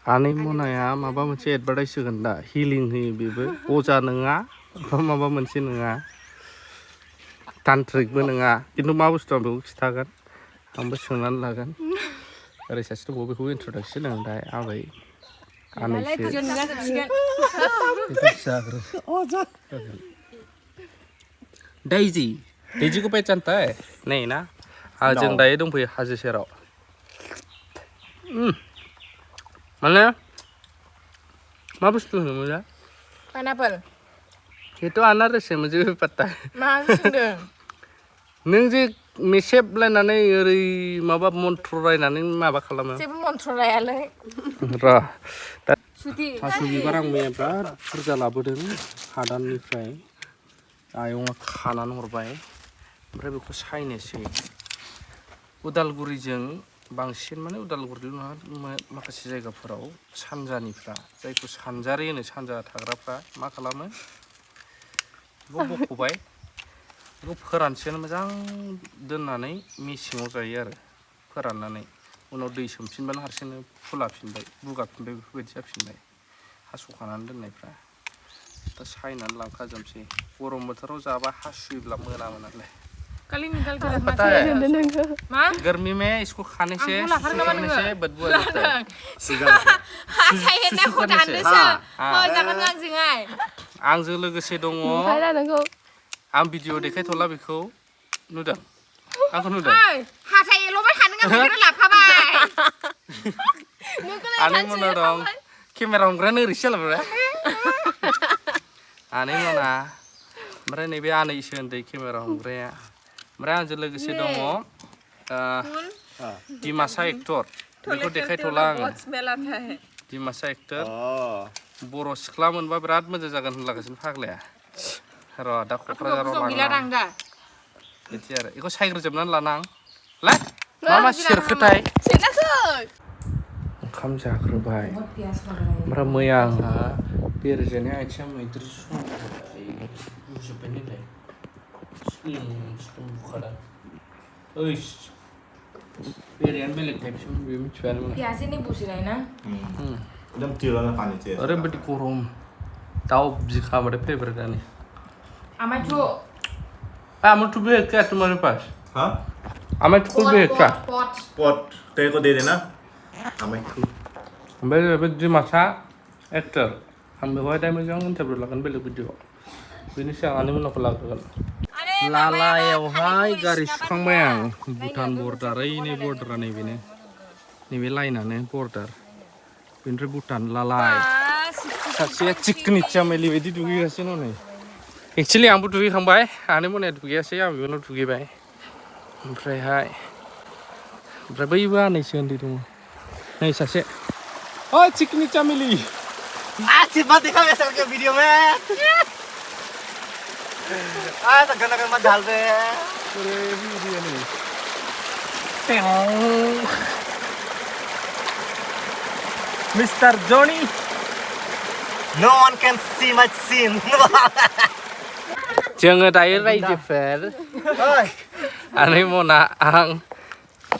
आनै मनाया माबा मोनसे एडभार्टाइज होगोन दा हिलिं होयो बेबो अजा नङा माबा मोनसे नङा तान्त्रिकबो नङा खिन्थु मा बुस्थु आं बेखौ खिथागोन आंबो सोंनानै लागोन ओरै सासे दङ बेखौ इन्ट्रडाक्सन होनो दा आबै आनैसो दैजिखौ पहचानता है नहीं ना जों दायो दंफैयो हाजो सेराव माने मा बुस्थु होनोमोन दा पाइनापल ये तो अनारस है मुझे भी पता है मा सोंदों नों जे मेसेबलायनानै ओरै माबा मन्थ्र रायनानै माबा खालामो जेबो मन्थ्र रायालै र' दा सुथि थास' बिबार आं मैया बिराद बुरजा लाबोदों हादाननिफ्राय आयंआ खानानै हरबाय ओमफ्राय बेखौ सायनोसै उदालगुरिजों बांसिन माने उदालगुरिल' नङा माखासे जायगाफोराव सानजानिफ्रा जायखौ सानजारि होनो सानजा थाग्राफ्रा मा खालामो बेखौ बख'बाय बेखौ फोरानसिगोन मोजां दोननानै मेसेङाव जायो आरो फोराननानै उनाव दै सोमफिनबानो हारसिंनो फुलाफिनबाय बुगाफिनबाय बेफोरबायदि जाफिनबाय हास'खानानै दोननायफ्रा दा सायनानै लांखाजोबसै गरम बोथोराव जाबा हासुयोब्ला मोनामो नालाय कल निकल के पता है मा गर्मी में इसको खाने से सुसु करने से बदबू आ जाता है हाथाय दानदोसो जागोन आंजोंहाय आंजों लोगोसे दङ आं भिडिअ देखायथ'ला बेखौ नुदों आंखौ नुदों हाथाय एल'बाय थानो आं लाफाबाय आनै मोना दं केमेरा हमग्रायानो ओरैसो जालायबाय आनै मोना ओमफ्राय नैबे आनैसो होनदों केमेरा हमग्राया ओमफ्राय आंजों लोगोसे दङ डिमासा एक्टर बेखौ देखायथ'ला आङो डिमासा एक्टर बर' सिख्ला मोनबा बिराद मोजां जागोन होनलागासिनो फाग्लाया र' दा क'क्राझाराव लांना बिदि आरो बेखौ सायग्रोजोबनानै लाना आं ला मा सेरखोथाय ओंखाम जाग्रोबाय ओमफ्राय मैया आंहा बेरेजेनाय आथिङा मैद्रु संजोब्बाय नालाय बुखादा ओइ बेरेयानो बेलेग टाइपसोमोन बे मिथिबायानोमोन प्याज नहीं पूछ रहा है ना एकदम तिरना पानी चाहिए ओरैबायदि गरम दाउ बिखाबाथाय फेभरेटआनो आमाइथु आमठू भी है क्या तुम्हारे पास हाँ आमठू भी है क्या पॉट तेरे को दे देना हमें ओमफ्राय बे डिमासा एक्टर आं बेवहाय दा मोजां इन्टारभिउ लागोन बेलेग भिडिअ बेनि सिगां आनै मोननावखौ लाग्रोगोन लालायावहाय गारि सुखांबाय आं भुटान बर्डार ओइनै बर्डारा नैबेनो नैबे लाइनानो बर्डार बेनिफ्राय भुटान लालाय सासेया चिकनि चामेलि बायदि दुगैगासिनो नै एक्सुवेलि आंबो दुगैखांबाय आनै मोननाया दुगैयासै आं बेनाव दुगैबाय ओमफ्राय बैबो आनैसो उन्दै दङ नै सासे ओइ चिकनि चामेलि मत दिखा वैसे के वीडियो में तो गंदा गंदा मत डाल रहे हैं अरे वीडियो नहीं mister Johnny No one can see my scene जोङो दायो रायजोफोर आनै मना आं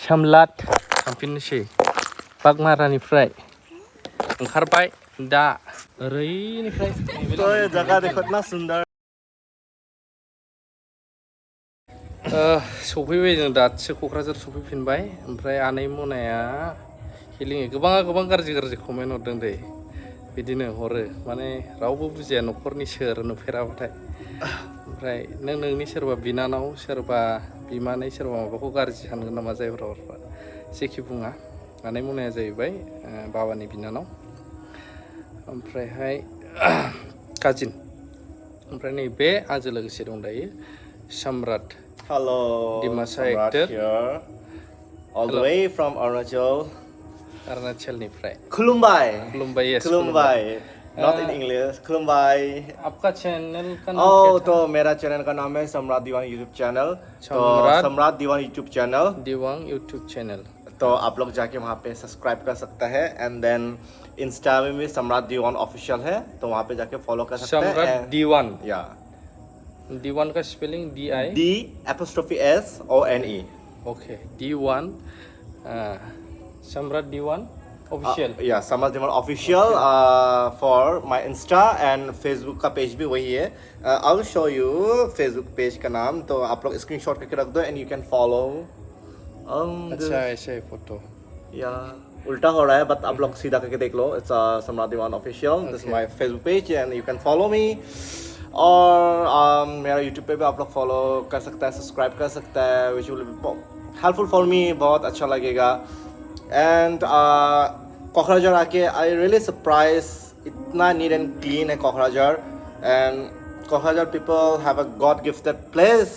सामलाद थांफिननोसै बागमारानिफ्राय ओंखारबाय दा ओरैनिफ्राय तो ये जगह देखो इतना सुंदर सफैबाय जों दासो क'क्राझार सफैफिनबाय ओमफ्राय आनै मनाया हिलिङै गोबां गाज्रि कमेन्ट हरदों दै बिदिनो हरो माने रावबो बुजिया न'खरनि सोर नुफेराबाथाय ओमफ्राय नोंनि सोरबा बिनानाव सोरबा बिमानै सोरबा माबाखौ गाज्रि सानगोन नामा जायफ्रा हरबा जेखि बुङा आनै मनाया जाहैबाय बाबानि बिनानाव ओमफ्रायहाय काजिन ओमफ्राय नैबे आंजों लोगोसे दं दायो सम्राट Hello Dimasa Samrat actor. here all the Hello. way from Arunachal अरुणाचलनिफ्राय Khulumbai yes Khulumbai not in English Khulumbai आपका चैनल का नाम Oh, क्या था तो मेरा चैनल का नाम है सम्राट दीवान यूट्यूब चैनल तो Samrat Diwan YouTube channel Diwang YouTube channel तो आप लोग जाके वहाँ पे सब्सक्राइब कर सकता है एंड देन इंस्टा में भी सम्राट दीवान ऑफिशियल है तो वहाँ पे जाके फॉलो कर सकते हैं सम्राट दीवान या दीवान का spelling DI D'_SONE okay D1 Samrat Diwan Official. Yeah, Samras Diwan official for my Insta and Facebook का पेज भी वही है. I will show you Facebook page का नाम, तो आप लोग स्क्रीनशॉट करके रख दो and you can follow. अच्छा ऐसे फोटो. Yeah, उल्टा हो रहा है but आप लोग सीधा करके देख लो. It's Samras Diwan official. This is my Facebook page and you can follow me. और मेरा YouTube पे भी आप लोग फॉलो कर सकता है, सब्सक्राइब कर सकता है, which will be helpful for me. बहुत अच्छा लगेगा. And कोकराझार आके I really surprised इतना neat and clean है Kokrajhar. And Kokrajhar people have a God gifted place.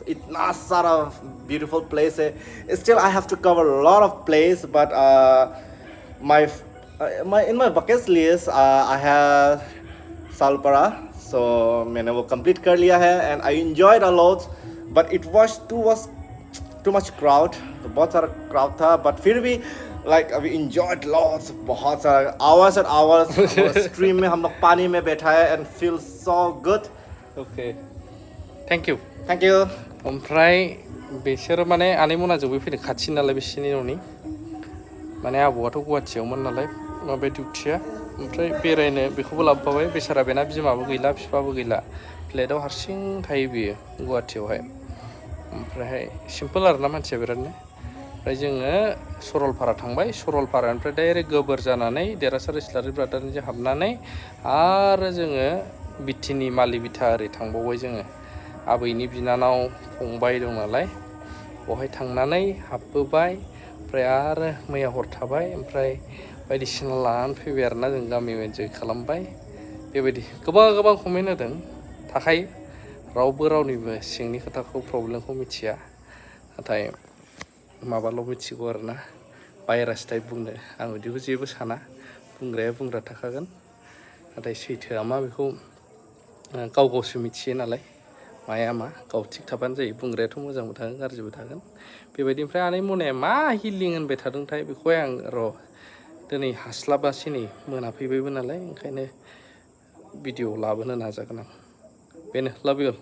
इतना सारा beautiful place है. Still I have to cover a lot of place, but in my bucket list I have Salpara, so मैंने वो complete कर लिया है and I enjoyed a lot, but it was too much crowd. तो बहुत सारा crowd था, but फिर भी like we enjoyed lots, बहुत सारा hours and hours. stream में हम लोग पानी में बैठा है and feel so good. Okay. Thank you. Thank you. ओमफ्राय बिसोरो माने आनैमोना जोबो फैदों खाथि नालाय बिसिनि न'नि माने आबौआथ' गुवाहाटियावमोन नालाय माबे डिउटिया ओमफ्राय बेरायनो बेखौबो लाबोफाबाय बेसारा बेना बिमाबो गैला बिफाबो गैला फ्लेटआव हारसिं थायो बियो गुवाहाटियावहाय ओमफ्रायहाय सिम्पोल आरोना मानसिया बिरादनो ओमफ्राय जोङो सरलपारा थांबाय सरलपारानिफ्राय डाइरेक्ट गोबोर जानानै देरहासार इस्लारि ब्रादारनिजों हाबनानै आरो जोङो बिटिनि मालि बिथा ओरै थांबावबाय जोङो आबैनि बिनानाव फंबाय दं नालाय बहाय थांनानै हाबबोबाय ओमफ्राय आरो मैया हर थाबाय ओमफ्राय बायदिसिना लानानै फैबाय आरोना जों गामि एन्जय खालामबाय बेबायदि गोबां कमेन्ट होदों थाखायो रावबो रावनिबो सिंनि खोथाखौ प्रब्लेमखौ मिथिया नाथाय माबाल' मिथिगौ आरोना भाइरास टाइप बुंनो आं बिदिखौ जेबो साना बुंग्राया बुंग्रा थाखागोन नाथाय सैथोआ मा बेखौ गाव गावसो मिथियो नालाय माया मा गाव थिग थाबानो जायो बुंग्रायाथ' मोजांबो थागोन गाज्रिबो थागोन बेबायदि ओमफ्राय आनै मनाया मा हिलिं होनबाय थादोंथाय बेखौहाय आं र' दिनै हास्लाबासै नै मोनाफैबायबो नालाय ओंखायनो भिडिअ लाबोनो नाजागोन आं बेनो लाभ इउ